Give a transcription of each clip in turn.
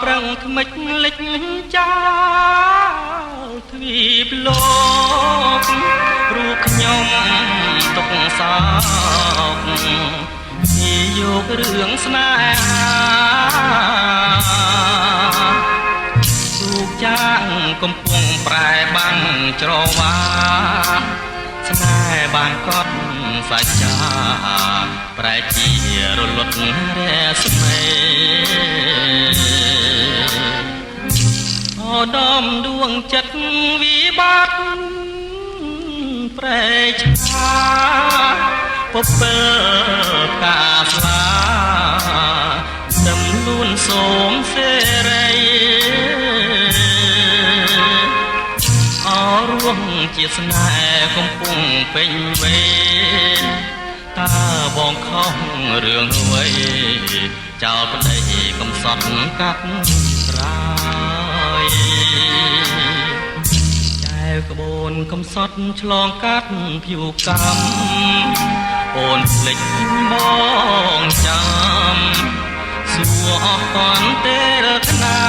ប្រឹងថ្មិចលិចចោលទ្វីបលោករូបខ្ញុំទុកសោកពីយករឿងស្នេហារូបចាងកំពុងប្រែបាំងច្រវាស្នេហ៍បានកត់សាច់ចាប្រែជារលត់រស្មីអូដំដួងចិត្តវិបត្តិប្រែឆាពពើកាស្លាដំលួនសូមសេរីអរួងជាស្នេហ៍កំពុងពេញវេនតើបងខុសរឿងអ្វីចោលប្តីកំសត់កាត់ក្រោយចែវក្បូនកំសត់ឆ្លងកាត់ភៀវកម្មអូនភ្លេចបងចាំសួរអស់តន់ទេរកណា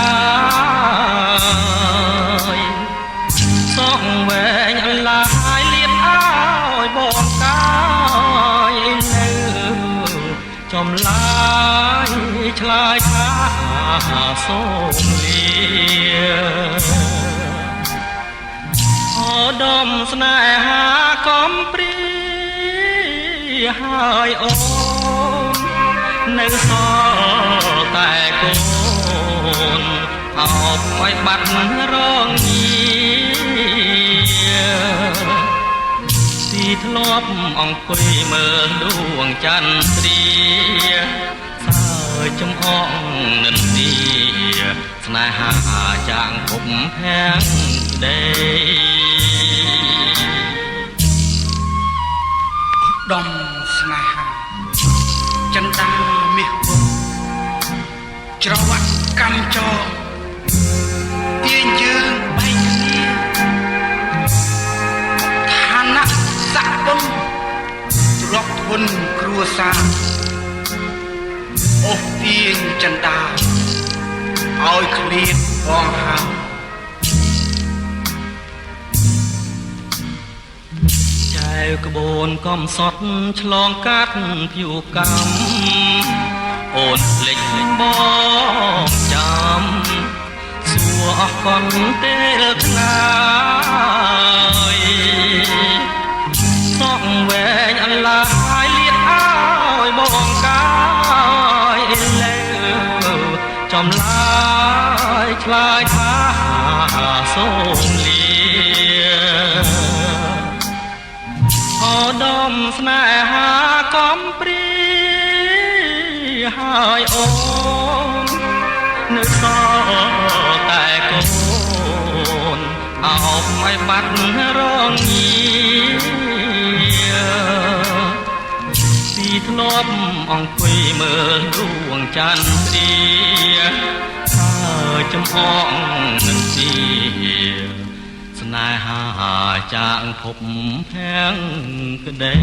យសងវែងអន្លាយលៀនអើយបងកាយនៅចំឡាយឆ្លើយថាសូមលាអូដំស្នេហាកំព្រាហើយអូននៅសល់តែកូនអោបឲ្យបាត់រងទីធ្លាប់អង្គុយមើលដួងចន្ទ្រាសើចំអងនិន្ទាស្នេហាចាងភពភាំងដីដំស្នេហាចិនដាមាសពុច្រវាក់កម្មចងទាញយើងបែកគ្នាឋានៈស័ក្តិបុណ្យទ្រព្យធនគ្រួសារអូសទាញចិនដាឲ្យឃ្លាតបងហើចែវក្បូនកំសត់ឆ្លងកាត់ភៀវកម្មអូនភ្លេចបងចាំសួរអស់កន់ទេរកណាយសងវែងអន្លាយលៀនអើយបងកាយលើចំឡាយឆ្លើយថាសូមលាអូដំស្នេហាកំព្រាហើយអូននៅសល់តែកូនអោបឲ្យបាត់រងទីធ្លាប់អង្គុយមើលដួងចន្ទ្រាចំអងនិន្ទាស្នេហាចាងភពភាំងក្ដី